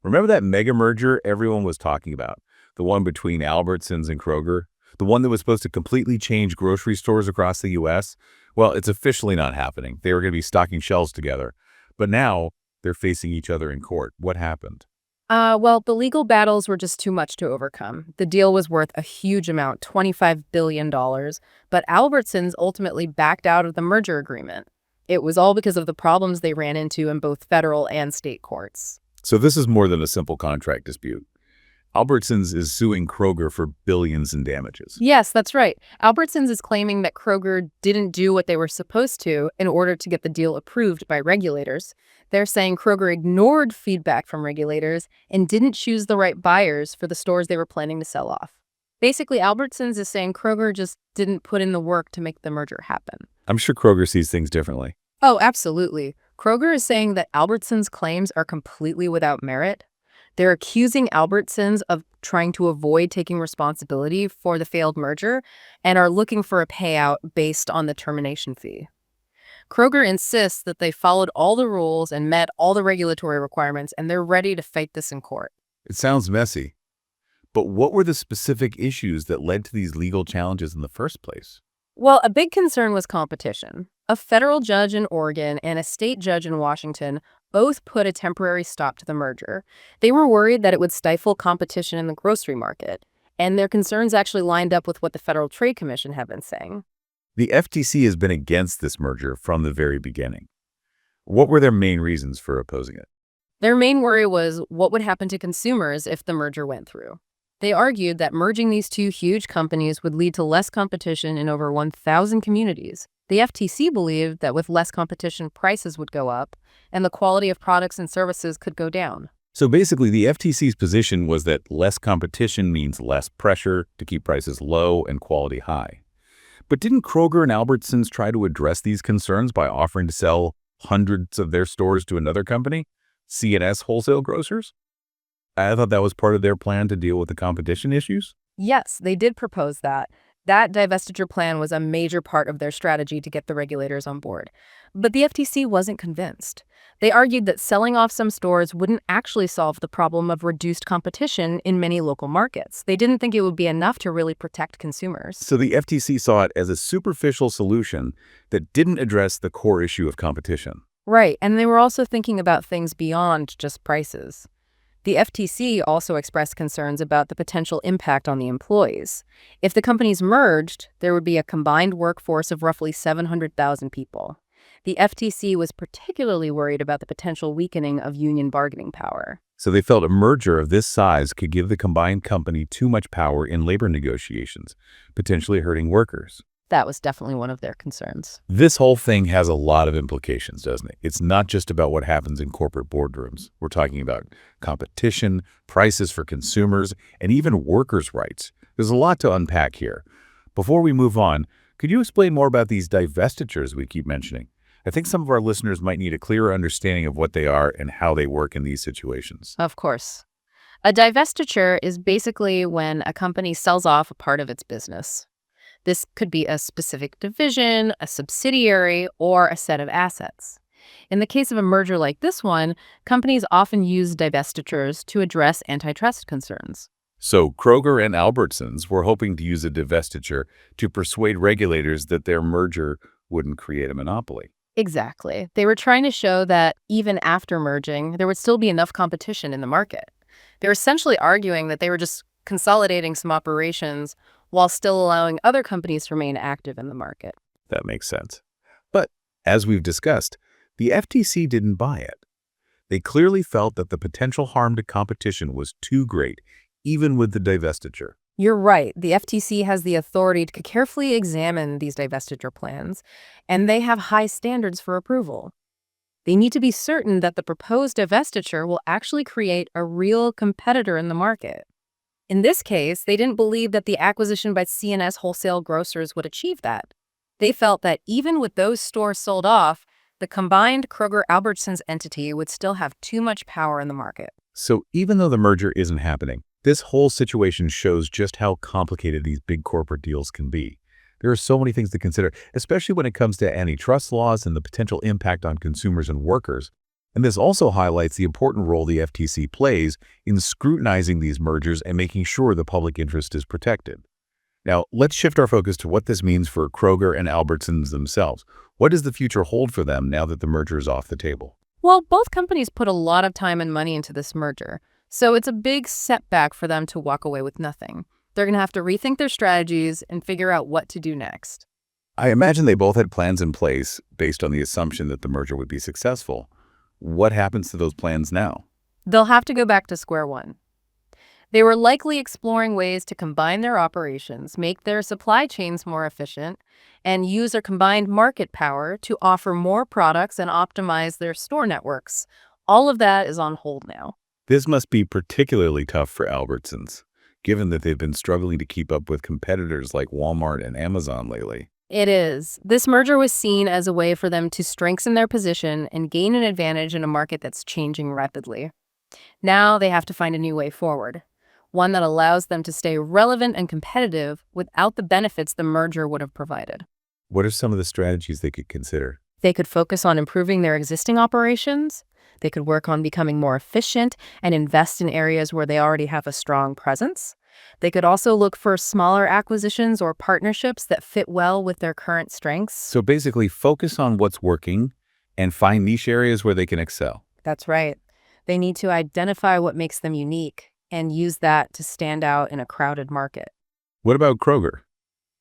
Remember that mega merger everyone was talking about? The one between Albertsons and Kroger? The one that was supposed to completely change grocery stores across the U.S.? Well, it's officially not happening. They were going to be stocking shelves together. But now they're facing each other in court. What happened? Well, the legal battles were just too much to overcome. The deal was worth a huge amount, $25 billion, but Albertsons ultimately backed out of the merger agreement. It was all because of the problems they ran into in both federal and state courts. So this is more than a simple contract dispute. Albertsons is suing Kroger for billions in damages. Yes, that's right. Albertsons is claiming that Kroger didn't do what they were supposed to in order to get the deal approved by regulators. They're saying Kroger ignored feedback from regulators and didn't choose the right buyers for the stores they were planning to sell off. Basically, Albertsons is saying Kroger just didn't put in the work to make the merger happen. I'm sure Kroger sees things differently. Oh, absolutely. Kroger is saying that Albertsons' claims are completely without merit. They're accusing Albertsons of trying to avoid taking responsibility for the failed merger and are looking for a payout based on the termination fee. Kroger insists that they followed all the rules and met all the regulatory requirements, and they're ready to fight this in court. It sounds messy. But what were the specific issues that led to these legal challenges in the first place? Well, a big concern was competition. A federal judge in Oregon and a state judge in Washington both put a temporary stop to the merger. They were worried that it would stifle competition in the grocery market, and their concerns actually lined up with what the Federal Trade Commission had been saying. The FTC has been against this merger from the very beginning. What were their main reasons for opposing it? Their main worry was what would happen to consumers if the merger went through. They argued that merging these two huge companies would lead to less competition in over 1,000 communities. The FTC believed that with less competition, prices would go up, and the quality of products and services could go down. So basically, the FTC's position was that less competition means less pressure to keep prices low and quality high. But didn't Kroger and Albertsons try to address these concerns by offering to sell hundreds of their stores to another company, C&S Wholesale Grocers? I thought that was part of their plan to deal with the competition issues. Yes, they did propose that. That divestiture plan was a major part of their strategy to get the regulators on board. But the FTC wasn't convinced. They argued that selling off some stores wouldn't actually solve the problem of reduced competition in many local markets. They didn't think it would be enough to really protect consumers. So the FTC saw it as a superficial solution that didn't address the core issue of competition. Right, and they were also thinking about things beyond just prices. The FTC also expressed concerns about the potential impact on the employees. If the companies merged, there would be a combined workforce of roughly 700,000 people. The FTC was particularly worried about the potential weakening of union bargaining power. So they felt a merger of this size could give the combined company too much power in labor negotiations, potentially hurting workers. That was definitely one of their concerns. This whole thing has a lot of implications, doesn't it? It's not just about what happens in corporate boardrooms. We're talking about competition, prices for consumers, and even workers' rights. There's a lot to unpack here. Before we move on, could you explain more about these divestitures we keep mentioning? I think some of our listeners might need a clearer understanding of what they are and how they work in these situations. Of course. A divestiture is basically when a company sells off a part of its business. This could be a specific division, a subsidiary, or a set of assets. In the case of a merger like this one, companies often use divestitures to address antitrust concerns. So Kroger and Albertsons were hoping to use a divestiture to persuade regulators that their merger wouldn't create a monopoly. Exactly. They were trying to show that even after merging, there would still be enough competition in the market. They were essentially arguing that they were just consolidating some operations while still allowing other companies to remain active in the market. That makes sense. But as we've discussed, the FTC didn't buy it. They clearly felt that the potential harm to competition was too great, even with the divestiture. You're right. The FTC has the authority to carefully examine these divestiture plans, and they have high standards for approval. They need to be certain that the proposed divestiture will actually create a real competitor in the market. In this case, they didn't believe that the acquisition by C&S Wholesale Grocers would achieve that. They felt that even with those stores sold off, the combined Kroger-Albertsons entity would still have too much power in the market. So even though the merger isn't happening, this whole situation shows just how complicated these big corporate deals can be. There are so many things to consider, especially when it comes to antitrust laws and the potential impact on consumers and workers. And this also highlights the important role the FTC plays in scrutinizing these mergers and making sure the public interest is protected. Now, let's shift our focus to what this means for Kroger and Albertsons themselves. What does the future hold for them now that the merger is off the table? Well, both companies put a lot of time and money into this merger, so it's a big setback for them to walk away with nothing. They're going to have to rethink their strategies and figure out what to do next. I imagine they both had plans in place based on the assumption that the merger would be successful. What happens to those plans now? They'll have to go back to square one. They were likely exploring ways to combine their operations, make their supply chains more efficient, and use their combined market power to offer more products and optimize their store networks. All of that is on hold now. This must be particularly tough for Albertsons, given that they've been struggling to keep up with competitors like Walmart and Amazon lately. It is. This merger was seen as a way for them to strengthen their position and gain an advantage in a market that's changing rapidly. Now they have to find a new way forward, one that allows them to stay relevant and competitive without the benefits the merger would have provided. What are some of the strategies they could consider? They could focus on improving their existing operations. They could work on becoming more efficient and invest in areas where they already have a strong presence. They could also look for smaller acquisitions or partnerships that fit well with their current strengths. So basically, focus on what's working and find niche areas where they can excel. That's right. They need to identify what makes them unique and use that to stand out in a crowded market. What about Kroger?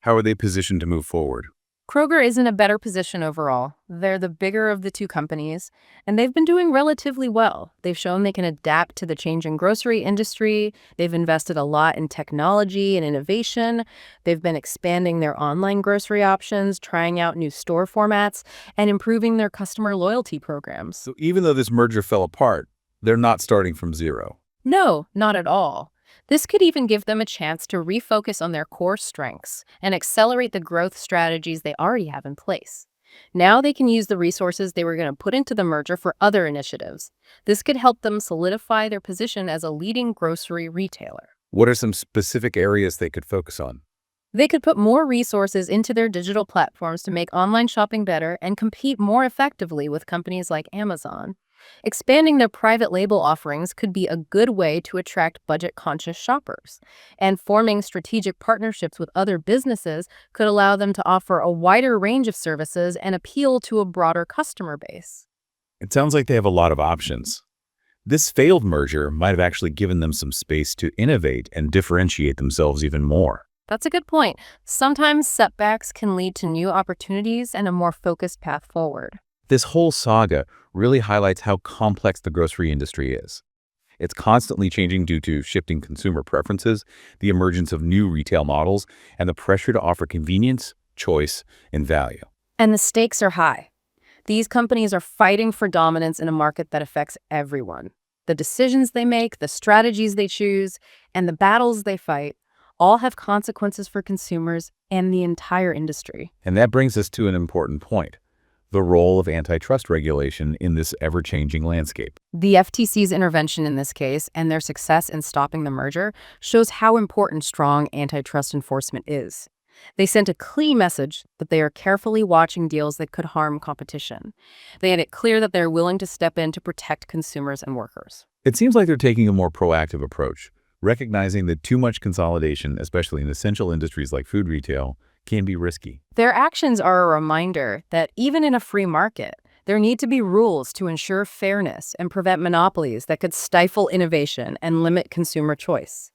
How are they positioned to move forward? Kroger is in a better position overall. They're the bigger of the two companies, and they've been doing relatively well. They've shown they can adapt to the changing grocery industry. They've invested a lot in technology and innovation. They've been expanding their online grocery options, trying out new store formats, and improving their customer loyalty programs. So even though this merger fell apart, they're not starting from zero. No, not at all. This could even give them a chance to refocus on their core strengths and accelerate the growth strategies they already have in place. Now they can use the resources they were going to put into the merger for other initiatives. This could help them solidify their position as a leading grocery retailer. What are some specific areas they could focus on? They could put more resources into their digital platforms to make online shopping better and compete more effectively with companies like Amazon. Expanding their private label offerings could be a good way to attract budget-conscious shoppers, and forming strategic partnerships with other businesses could allow them to offer a wider range of services and appeal to a broader customer base. It sounds like they have a lot of options. This failed merger might have actually given them some space to innovate and differentiate themselves even more. That's a good point. Sometimes setbacks can lead to new opportunities and a more focused path forward. This whole saga really highlights how complex the grocery industry is. It's constantly changing due to shifting consumer preferences, the emergence of new retail models, and the pressure to offer convenience, choice, and value. And the stakes are high. These companies are fighting for dominance in a market that affects everyone. The decisions they make, the strategies they choose, and the battles they fight all have consequences for consumers and the entire industry. And that brings us to an important point: the role of antitrust regulation in this ever-changing landscape. The FTC's intervention in this case and their success in stopping the merger shows how important strong antitrust enforcement is. They sent a clear message that they are carefully watching deals that could harm competition. They made it clear that they're willing to step in to protect consumers and workers. It seems like they're taking a more proactive approach, recognizing that too much consolidation, especially in essential industries like food retail, can be risky. Their actions are a reminder that even in a free market, there need to be rules to ensure fairness and prevent monopolies that could stifle innovation and limit consumer choice.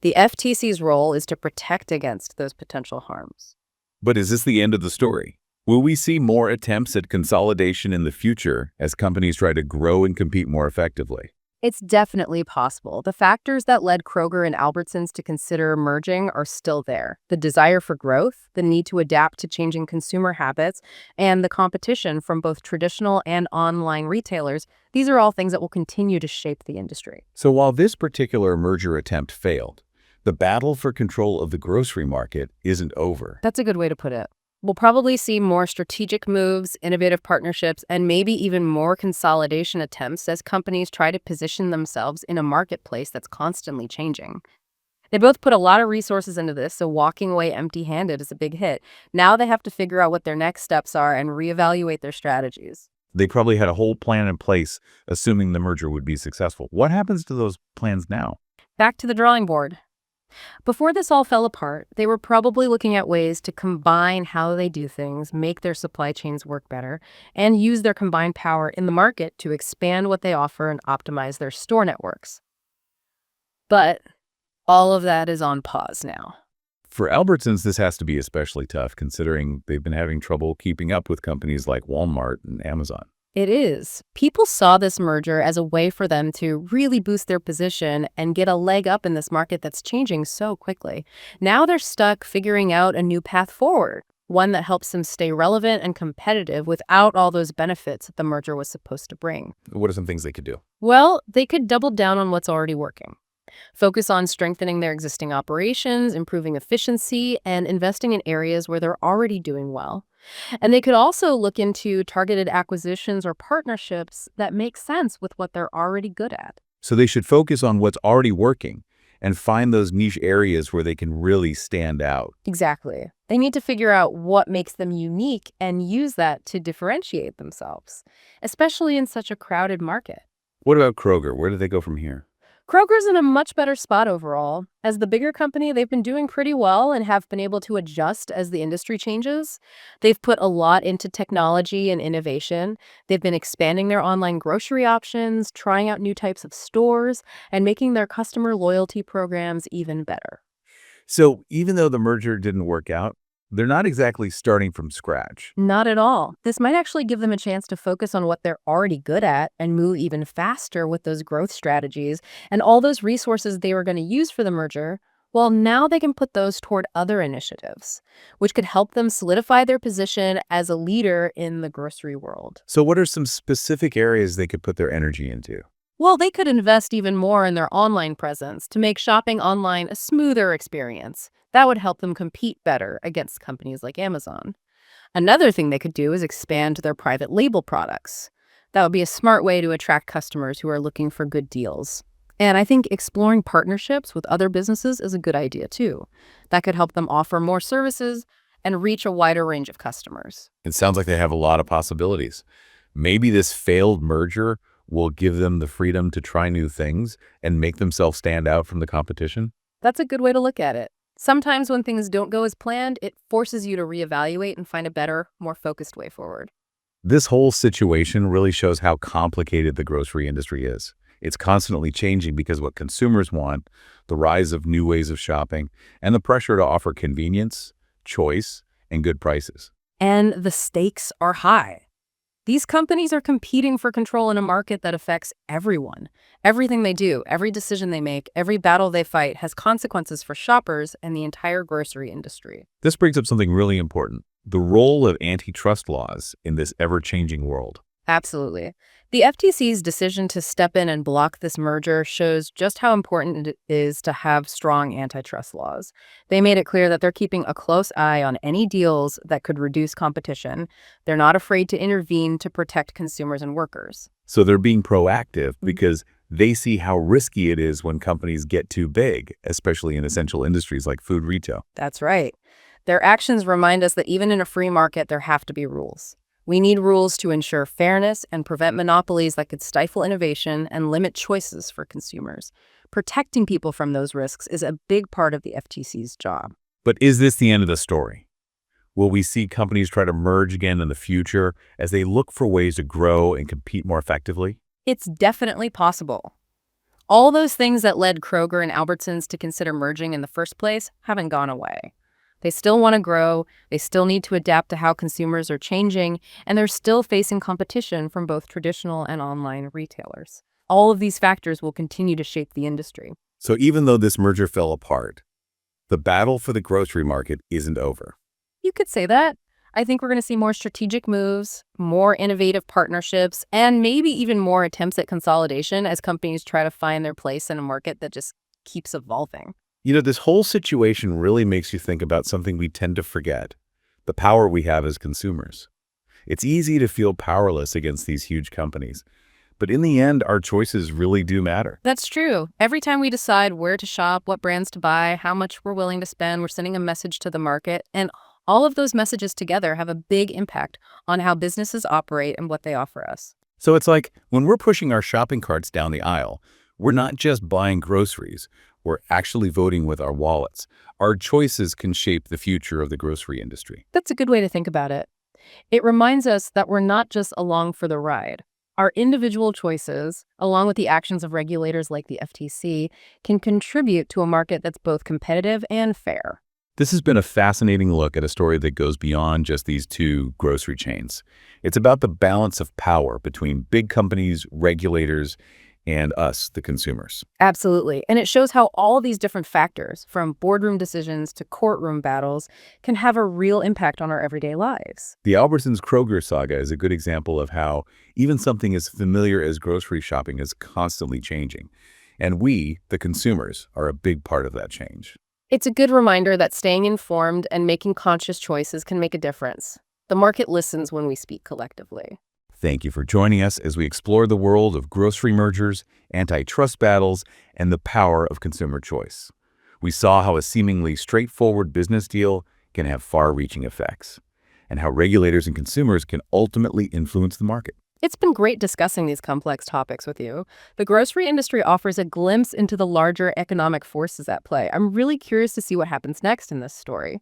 The FTC's role is to protect against those potential harms. But is this the end of the story? Will we see more attempts at consolidation in the future as companies try to grow and compete more effectively? It's definitely possible. The factors that led Kroger and Albertsons to consider merging are still there. The desire for growth, the need to adapt to changing consumer habits, and the competition from both traditional and online retailers, these are all things that will continue to shape the industry. So while this particular merger attempt failed, the battle for control of the grocery market isn't over. That's a good way to put it. We'll probably see more strategic moves, innovative partnerships, and maybe even more consolidation attempts as companies try to position themselves in a marketplace that's constantly changing. They both put a lot of resources into this, so walking away empty-handed is a big hit. Now they have to figure out what their next steps are and reevaluate their strategies. They probably had a whole plan in place, assuming the merger would be successful. What happens to those plans now? Back to the drawing board. Before this all fell apart, they were probably looking at ways to combine how they do things, make their supply chains work better, and use their combined power in the market to expand what they offer and optimize their store networks. But all of that is on pause now. For Albertsons, this has to be especially tough, considering they've been having trouble keeping up with companies like Walmart and Amazon. It is. People saw this merger as a way for them to really boost their position and get a leg up in this market that's changing so quickly. Now they're stuck figuring out a new path forward, one that helps them stay relevant and competitive without all those benefits that the merger was supposed to bring. What are some things they could do? Well, they could double down on what's already working. Focus on strengthening their existing operations, improving efficiency, and investing in areas where they're already doing well. And they could also look into targeted acquisitions or partnerships that make sense with what they're already good at. So they should focus on what's already working and find those niche areas where they can really stand out. Exactly. They need to figure out what makes them unique and use that to differentiate themselves, especially in such a crowded market. What about Kroger? Where do they go from here? Kroger's in a much better spot overall. As the bigger company, they've been doing pretty well and have been able to adjust as the industry changes. They've put a lot into technology and innovation. They've been expanding their online grocery options, trying out new types of stores, and making their customer loyalty programs even better. So even though the merger didn't work out, they're not exactly starting from scratch. Not at all. This might actually give them a chance to focus on what they're already good at and move even faster with those growth strategies and all those resources they were going to use for the merger. Well, now they can put those toward other initiatives, which could help them solidify their position as a leader in the grocery world. So what are some specific areas they could put their energy into? Well, they could invest even more in their online presence to make shopping online a smoother experience. That would help them compete better against companies like Amazon. Another thing they could do is expand their private label products. That would be a smart way to attract customers who are looking for good deals. And I think exploring partnerships with other businesses is a good idea too. That could help them offer more services and reach a wider range of customers. It sounds like they have a lot of possibilities. Maybe this failed merger will give them the freedom to try new things and make themselves stand out from the competition. That's a good way to look at it. Sometimes when things don't go as planned, it forces you to reevaluate and find a better, more focused way forward. This whole situation really shows how complicated the grocery industry is. It's constantly changing because what consumers want, the rise of new ways of shopping, and the pressure to offer convenience, choice, and good prices. And the stakes are high. These companies are competing for control in a market that affects everyone. Everything they do, every decision they make, every battle they fight has consequences for shoppers and the entire grocery industry. This brings up something really important, the role of antitrust laws in this ever-changing world. Absolutely. The FTC's decision to step in and block this merger shows just how important it is to have strong antitrust laws. They made it clear that they're keeping a close eye on any deals that could reduce competition. They're not afraid to intervene to protect consumers and workers. So they're being proactive because they see how risky it is when companies get too big, especially in essential industries like food retail. That's right. Their actions remind us that even in a free market, there have to be rules. We need rules to ensure fairness and prevent monopolies that could stifle innovation and limit choices for consumers. Protecting people from those risks is a big part of the FTC's job. But is this the end of the story? Will we see companies try to merge again in the future as they look for ways to grow and compete more effectively? It's definitely possible. All those things that led Kroger and Albertsons to consider merging in the first place haven't gone away. They still want to grow, they still need to adapt to how consumers are changing, and they're still facing competition from both traditional and online retailers. All of these factors will continue to shape the industry. So even though this merger fell apart, the battle for the grocery market isn't over. You could say that. I think we're going to see more strategic moves, more innovative partnerships, and maybe even more attempts at consolidation as companies try to find their place in a market that just keeps evolving. You know, this whole situation really makes you think about something we tend to forget, the power we have as consumers. It's easy to feel powerless against these huge companies, but in the end, our choices really do matter. That's true. Every time we decide where to shop, what brands to buy, how much we're willing to spend, we're sending a message to the market. And All of those messages together have a big impact on how businesses operate and what they offer us. So it's like when we're pushing our shopping carts down the aisle, we're not just buying groceries, we're actually voting with our wallets. Our choices can shape the future of the grocery industry. That's a good way to think about it. It reminds us that we're not just along for the ride. Our individual choices, along with the actions of regulators like the FTC, can contribute to a market that's both competitive and fair. This has been a fascinating look at a story that goes beyond just these two grocery chains. It's about the balance of power between big companies, regulators, and us, the consumers. Absolutely. And it shows how all these different factors, from boardroom decisions to courtroom battles, can have a real impact on our everyday lives. The Albertsons-Kroger saga is a good example of how even something as familiar as grocery shopping is constantly changing. And we, the consumers, are a big part of that change. It's a good reminder that staying informed and making conscious choices can make a difference. The market listens when we speak collectively. Thank you for joining us as we explore the world of grocery mergers, antitrust battles, and the power of consumer choice. We saw how a seemingly straightforward business deal can have far-reaching effects, and how regulators and consumers can ultimately influence the market. It's been great discussing these complex topics with you. The grocery industry offers a glimpse into the larger economic forces at play. I'm really curious to see what happens next in this story.